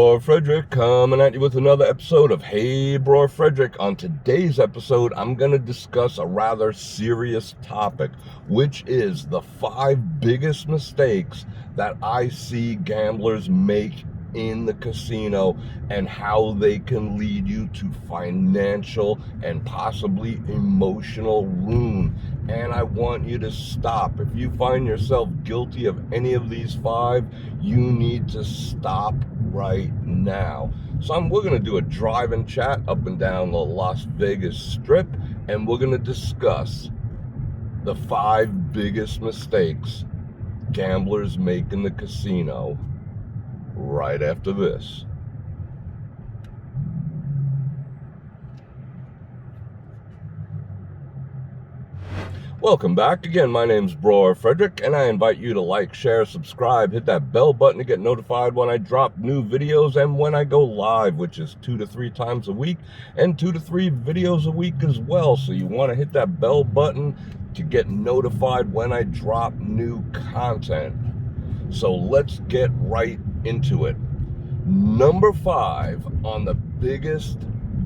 Bror Fredrik coming at you with another episode of Hey Bror Fredrik. On today's episode, I'm going to discuss a rather serious topic, which is the 5 biggest mistakes that I see gamblers make in the casino and how they can lead you to financial and possibly emotional ruin. And I want you to stop. If you find yourself guilty of any of these 5, you need to stop right now. So we're going to do a drive-in chat up and down the Las Vegas Strip, and we're going to discuss the 5 biggest mistakes gamblers make in the casino right after this. Welcome back. Again, my name's Bror Fredrik, and I invite you to like, share, subscribe, hit that bell button to get notified when I drop new videos and when I go live, which is 2 to 3 times a week, and 2 to 3 videos a week as well. So you want to hit that bell button to get notified when I drop new content. So let's get right into it. Number 5 on the biggest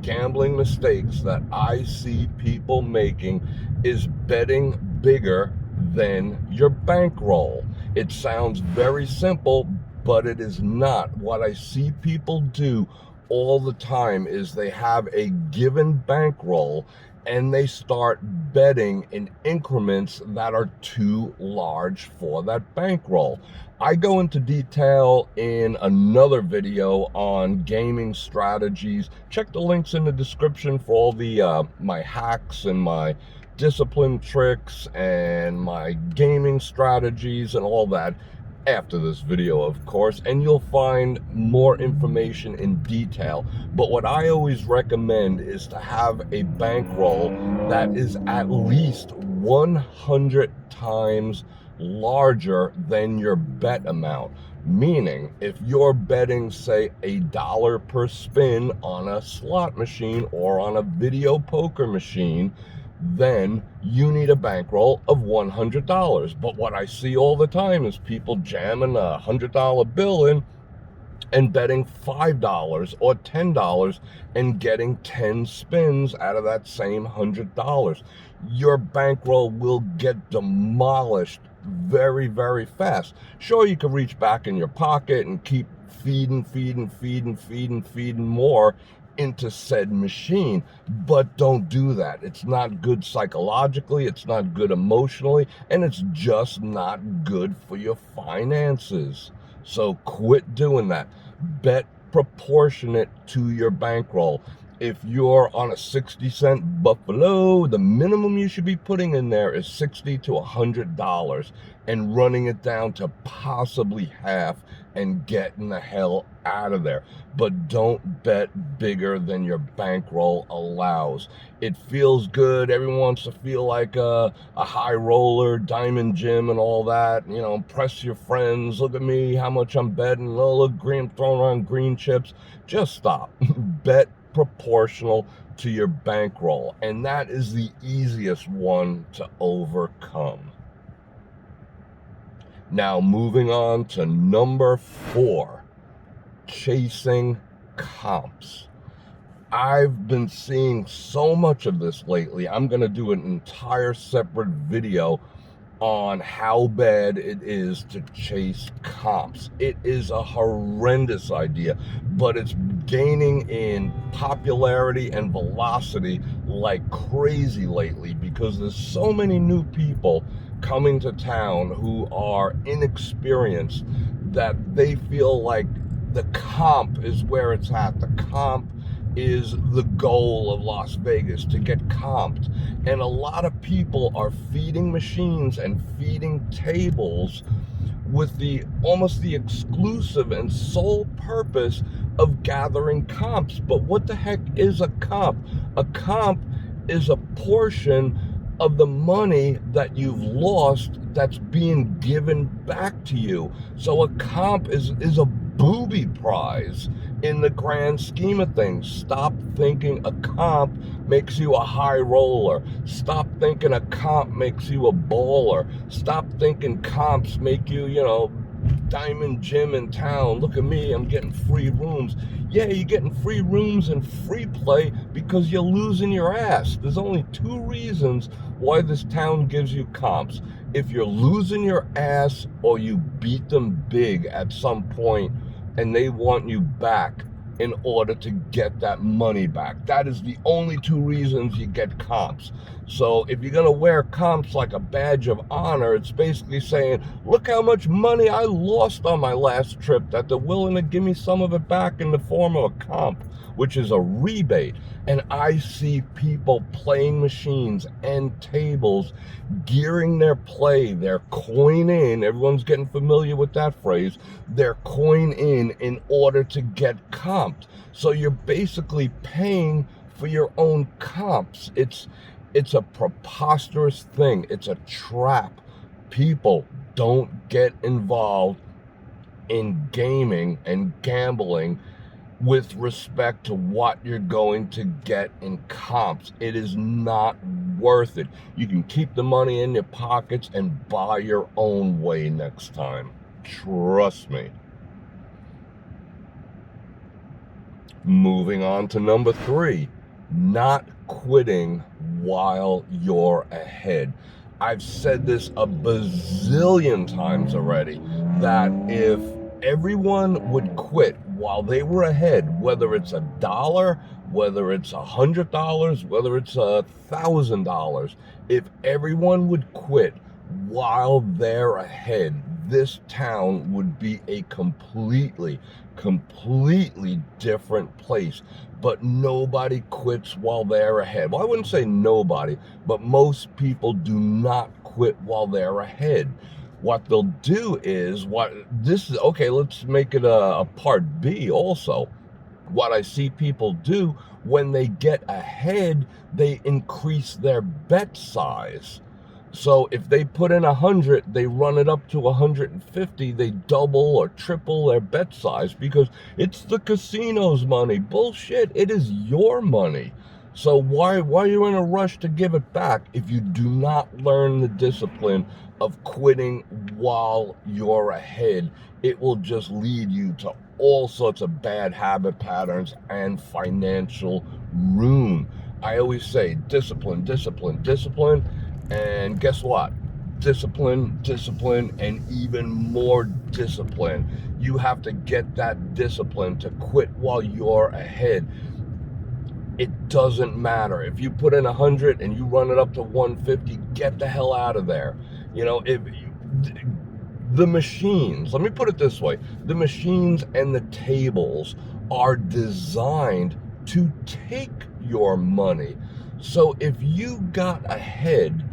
gambling mistakes that I see people making is betting bigger than your bankroll. It sounds very simple, but it is not. What I see people do all the time is they have a given bankroll and they start betting in increments that are too large for that bankroll. I go into detail in another video on gaming strategies. Check the links in the description for all the my hacks and my discipline tricks and my gaming strategies and all that after this video, of course, and you'll find more information in detail. But what I always recommend is to have a bankroll that is at least 100 times larger than your bet amount. Meaning, if you're betting, say, $1 per spin on a slot machine or on a video poker machine, then you need a bankroll of $100. But what I see all the time is people jamming a $100 bill in and betting $5 or $10 and getting 10 spins out of that same $100. Your bankroll will get demolished very, very fast. Sure, you can reach back in your pocket and keep feeding more into said machine, but don't do that. It's not good psychologically, it's not good emotionally, and it's just not good for your finances. So quit doing that. Bet proportionate to your bankroll. If you're on a 60-cent buffalo, the minimum you should be putting in there is $60 to $100 and running it down to possibly half and getting the hell out of there. But don't bet bigger than your bankroll allows. It feels good. Everyone wants to feel like a high roller, Diamond Jim and all that. You know, impress your friends. Look at me, how much I'm betting. Oh, look, green, throwing around green chips. Just stop. Bet proportional to your bankroll, and that is the easiest one to overcome. Now moving on to number 4, chasing comps. I've been seeing so much of this lately. I'm going to do an entire separate video on how bad it is to chase comps. It is a horrendous idea, but it's gaining in popularity and velocity like crazy lately because there's so many new people coming to town who are inexperienced that they feel like the comp is where it's at. The comp is the goal of Las Vegas, to get comped. And a lot of people are feeding machines and feeding tables with the almost the exclusive and sole purpose of gathering comps. But what the heck is a comp? A comp is a portion of the money that you've lost that's being given back to you. So a comp is a booby prize in the grand scheme of things. Stop thinking a comp makes you a high roller. Stop thinking a comp makes you a baller. Stop thinking comps make you, diamond gym in town. Look at me, I'm getting free rooms. Yeah, you're getting free rooms and free play because you're losing your ass. There's only two reasons why this town gives you comps. If you're losing your ass or you beat them big at some point and they want you back in order to get that money back. That is the only two reasons you get comps. So if you're going to wear comps like a badge of honor, it's basically saying, look how much money I lost on my last trip, that they're willing to give me some of it back in the form of a comp, which is a rebate. And I see people playing machines and tables, gearing their play, their coin in. Everyone's getting familiar with that phrase. Their coin in order to get comped. So you're basically paying for your own comps. It's a preposterous thing. It's a trap. People, don't get involved in gaming and gambling with respect to what you're going to get in comps. It is not worth it. You can keep the money in your pockets and buy your own way next time. Trust me. Moving on to number 3, not quitting while you're ahead. I've said this a bazillion times already, that if everyone would quit while they were ahead, whether it's $1, whether it's $100, whether it's $1,000, if everyone would quit while they're ahead, this town would be a completely different place. But nobody quits while they're ahead. Well, I wouldn't say nobody, but most people do not quit while they're ahead. What they'll do is, okay, let's make it a part B also. What I see people do when they get ahead, they increase their bet size. So if they put in 100, they run it up to 150, they double or triple their bet size because it's the casino's money. Bullshit, it is your money. So why are you in a rush to give it back if you do not learn the discipline of quitting while you're ahead? It will just lead you to all sorts of bad habit patterns and financial ruin. I always say discipline, discipline, discipline. And guess what? Discipline, and even more discipline. You have to get that discipline to quit while you're ahead. It doesn't matter. If you put in 100 and you run it up to 150, get the hell out of there. The machines, let me put it this way, the machines and the tables are designed to take your money. So if you got ahead,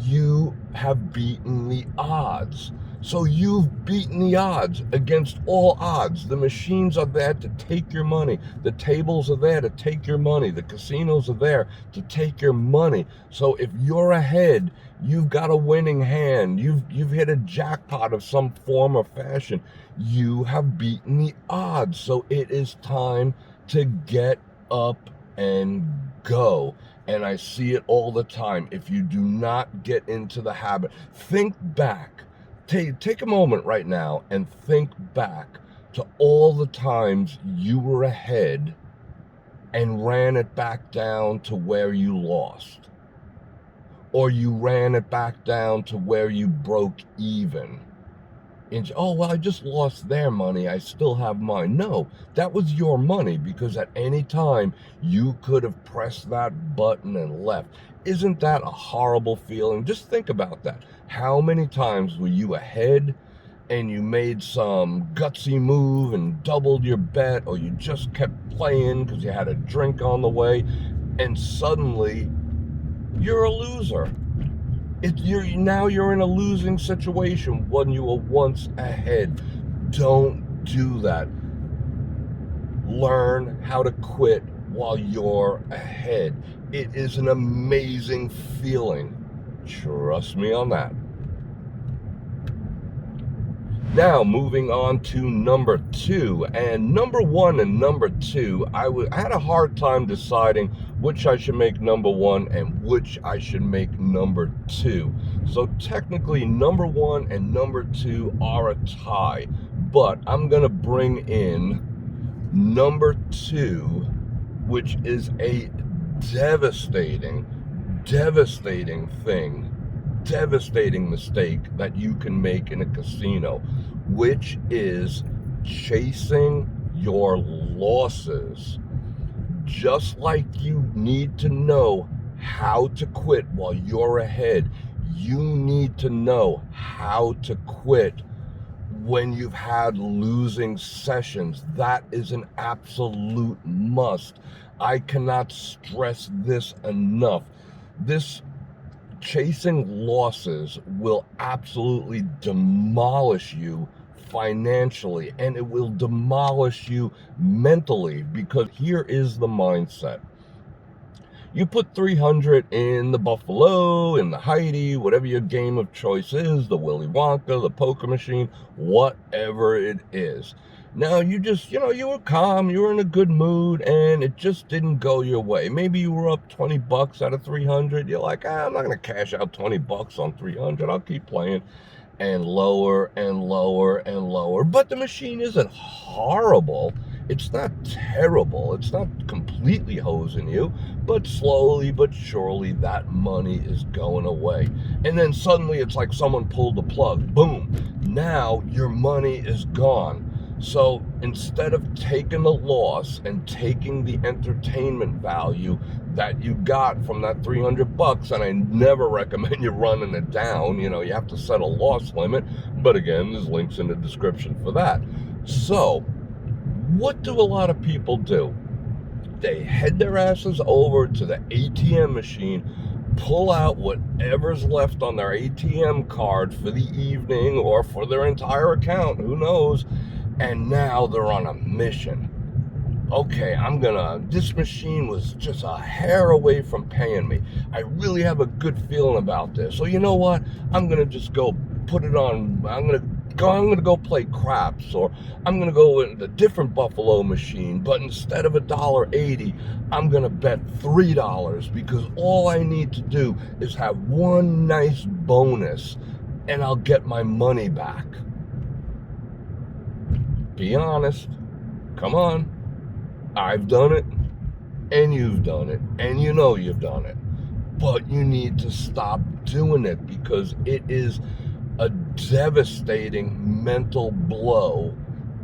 you have beaten the odds. So you've beaten the odds against all odds. The machines are there to take your money. The tables are there to take your money. The casinos are there to take your money. So if you're ahead, you've got a winning hand. You've hit a jackpot of some form or fashion. You have beaten the odds. So it is time to get up and go. And I see it all the time. If you do not get into the habit, think back. Take a moment right now and think back to all the times you were ahead and ran it back down to where you lost. Or you ran it back down to where you broke even. And, oh, well, I just lost their money, I still have mine. No, that was your money because at any time you could have pressed that button and left. Isn't that a horrible feeling? Just think about that. How many times were you ahead and you made some gutsy move and doubled your bet, or you just kept playing because you had a drink on the way, and suddenly you're a loser? Now you're in a losing situation when you were once ahead. Don't do that. Learn how to quit while you're ahead. It is an amazing feeling. Trust me on that. Now, moving on to number 2, and number 1 and number 2, I had a hard time deciding which I should make number 1 and which I should make number 2. So technically, number 1 and number 2 are a tie, but I'm going to bring in number 2, which is a devastating mistake that you can make in a casino, which is chasing your losses. Just like you need to know how to quit while you're ahead, you need to know how to quit when you've had losing sessions. That is an absolute must. I cannot stress this enough. This chasing losses will absolutely demolish you financially, and it will demolish you mentally, because here is the mindset. You put 300 in the Buffalo, in the Heidi, whatever your game of choice is, the Willy Wonka, the poker machine, whatever it is. Now, you just, you were calm, you were in a good mood, and it just didn't go your way. Maybe you were up 20 bucks out of 300. You're like, I'm not going to cash out 20 bucks on 300. I'll keep playing. And lower and lower and lower. But the machine isn't horrible. It's not terrible. It's not completely hosing you. But slowly but surely, that money is going away. And then suddenly it's like someone pulled the plug. Boom. Now your money is gone. So instead of taking the loss and taking the entertainment value that you got from that 300 bucks, and I never recommend you running it down, you have to set a loss limit, but again, there's links in the description for that. So what do a lot of people do? They head their asses over to the ATM machine, pull out whatever's left on their ATM card for the evening or for their entire account, who knows, and now they're on a mission. Okay, this machine was just a hair away from paying me. I really have a good feeling about this. So you know what? I'm going to just go put it on. I'm going to go play craps, or I'm going to go in a different Buffalo machine, but instead of $1.80, I'm going to bet $3, because all I need to do is have one nice bonus and I'll get my money back. Be honest. Come on. I've done it, and you've done it, and you've done it. But you need to stop doing it, because it is a devastating mental blow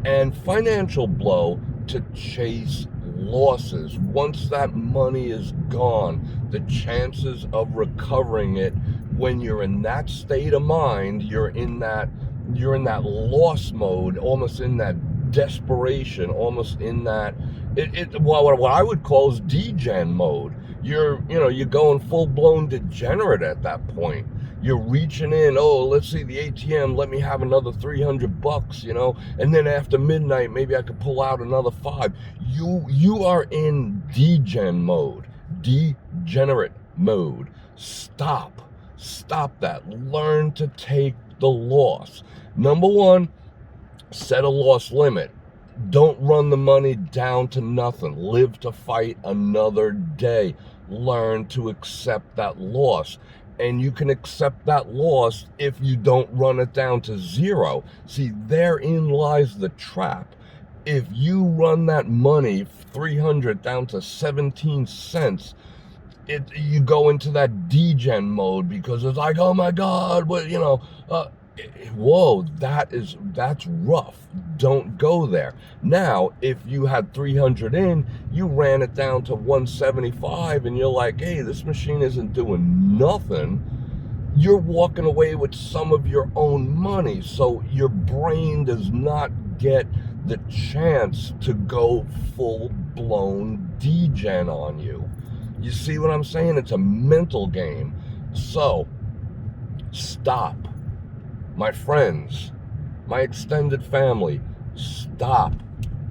and financial blow to chase losses. Once that money is gone, the chances of recovering it, when you're in that state of mind, you're in that loss mode, almost in that desperation, almost in that what I would call is degen mode. You're going full-blown degenerate at that point. You're reaching in, let's see the ATM, let me have another 300 bucks, and then after midnight, maybe I could pull out another 5. You are in degen mode, degenerate mode. Stop that. Learn to take the loss. Number 1, set a loss limit. Don't run the money down to nothing. Live to fight another day. Learn to accept that loss. And you can accept that loss if you don't run it down to 0. See, therein lies the trap. If you run that money, 300 down to 17 cents, you go into that degen mode, because it's like, oh my God, whoa, that's rough. Don't go there. Now, if you had 300 in, you ran it down to 175, and you're like, hey, this machine isn't doing nothing, you're walking away with some of your own money. So your brain does not get the chance to go full-blown degen on you. You see what I'm saying? It's a mental game. So, stop. My friends, my extended family, stop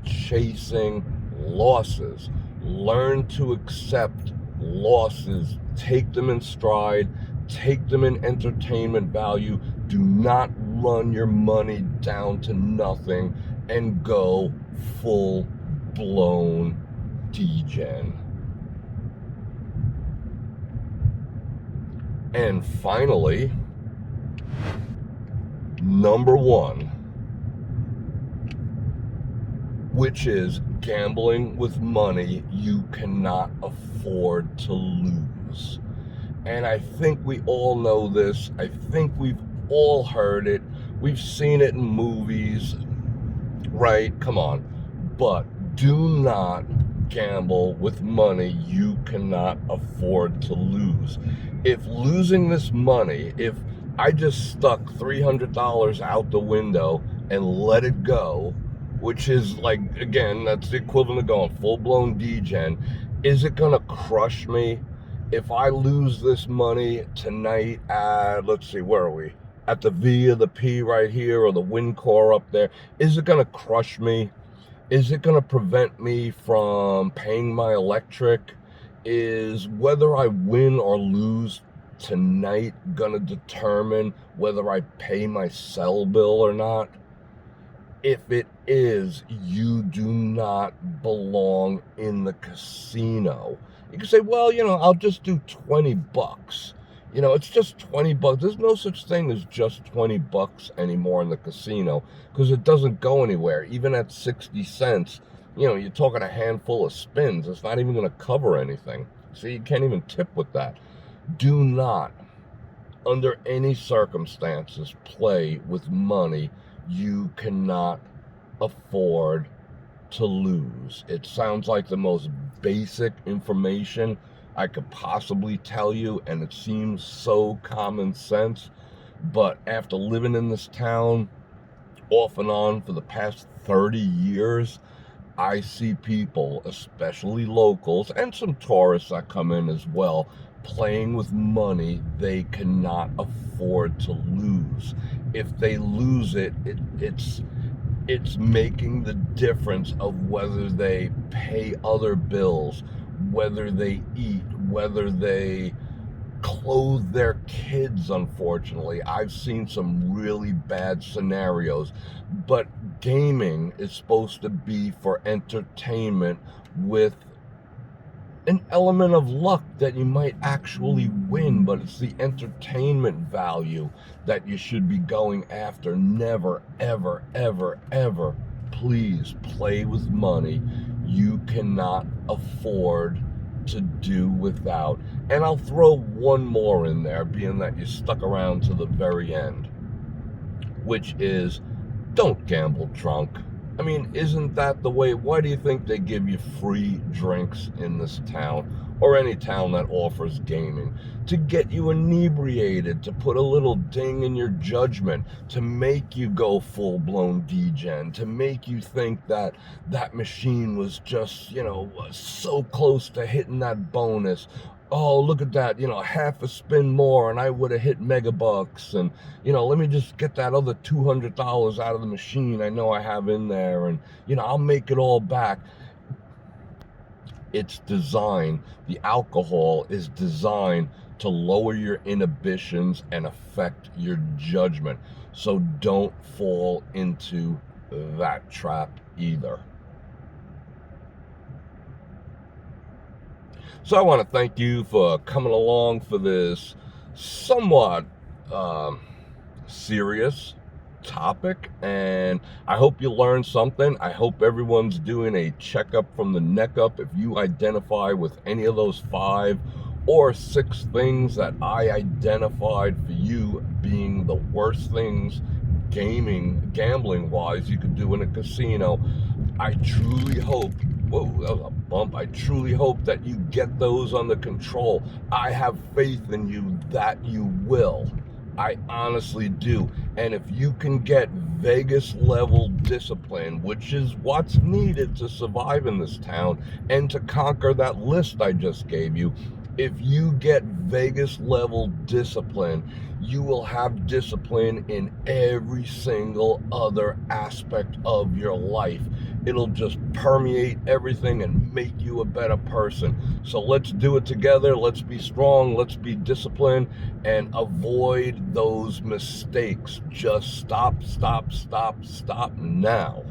chasing losses. Learn to accept losses. Take them in stride. Take them in entertainment value. Do not run your money down to nothing and go full-blown degen. And finally, number one, which is gambling with money you cannot afford to lose. And I think we all know this. I think we've all heard it. We've seen it in movies, right? Come on. But do not gamble with money you cannot afford to lose. If losing this money, if I just stuck $300 out the window and let it go, which is like, again, that's the equivalent of going full-blown degen, is it gonna crush me? If I lose this money tonight at, let's see, where are we? At the V or the P right here, or the wind core up there, is it gonna crush me? Is it gonna prevent me from paying my electric? Is whether I win or lose tonight gonna determine whether I pay my cell bill or not? If it is, you do not belong in the casino. You can say, well, I'll just do 20 bucks. It's just 20 bucks. There's no such thing as just 20 bucks anymore in the casino, because it doesn't go anywhere. Even at 60 cents, you're talking a handful of spins. It's not even going to cover anything. So you can't even tip with that. Do not, under any circumstances, play with money you cannot afford to lose. It sounds like the most basic information I could possibly tell you, and it seems so common sense, but after living in this town off and on for the past 30 years, I see people, especially locals and some tourists that come in as well, playing with money they cannot afford to lose. If they lose it, it's making the difference of whether they pay other bills, whether they eat, whether they clothe their kids, unfortunately. I've seen some really bad scenarios, but gaming is supposed to be for entertainment with an element of luck that you might actually win, but it's the entertainment value that you should be going after. Never, ever, ever, ever, please play with money you cannot afford to do without. And I'll throw one more in there, being that you stuck around to the very end, which is, don't gamble drunk. I mean, isn't that the way? Why do you think they give you free drinks in this town, or any town that offers gaming? To get you inebriated, to put a little ding in your judgment, to make you go full-blown degen, to make you think that that machine was just, so close to hitting that bonus. Oh, look at that, half a spin more and I would have hit megabucks, and let me just get that other $200 out of the machine I know I have in there, and I'll make it all back. It's designed, the alcohol is designed to lower your inhibitions and affect your judgment. So don't fall into that trap either. So I want to thank you for coming along for this somewhat serious topic, and I hope you learned something. I hope everyone's doing a checkup from the neck up. If you identify with any of those 5 or 6 things that I identified for you being the worst things gambling wise you could do in a casino, I truly hope, whoa, that was a bump. I truly hope that you get those under control. I have faith in you that you will. I honestly do. And if you can get Vegas level discipline, which is what's needed to survive in this town and to conquer that list I just gave you, if you get Vegas level discipline, you will have discipline in every single other aspect of your life. it'll just permeate everything and make you a better person. So let's do it together. Let's be strong. Let's be disciplined and avoid those mistakes. Just stop now.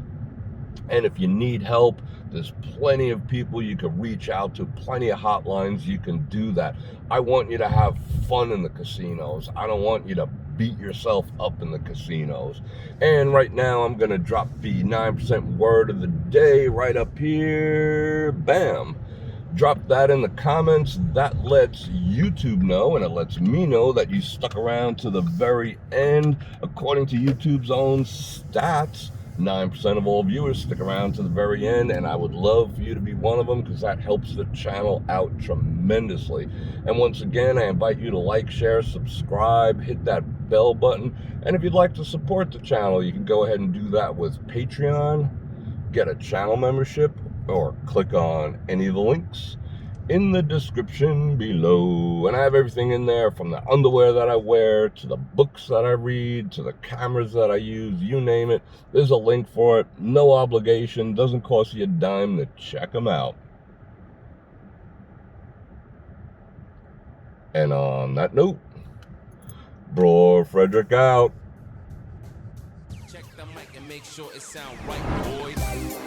And if you need help, there's plenty of people you can reach out to, plenty of hotlines you can do that. I want you to have fun in the casinos. I don't want you to beat yourself up in the casinos. And right now I'm going to drop the 9% word of the day right up here. Bam. Drop that in the comments. That lets YouTube know, and it lets me know that you stuck around to the very end. According to YouTube's own stats, 9% of all viewers stick around to the very end, and I would love for you to be one of them because that helps the channel out tremendously. And once again, I invite you to like, share, subscribe, hit that bell button. And if you'd like to support the channel, you can go ahead and do that with Patreon, get a channel membership, or click on any of the links in the description below. And I have everything in there, from the underwear that I wear, to the books that I read, to the cameras that I use, you name it. There's a link for it. No obligation. Doesn't cost you a dime to check them out. And on that note, Bror Fredrik out. Check the mic and make sure it sound right, boys.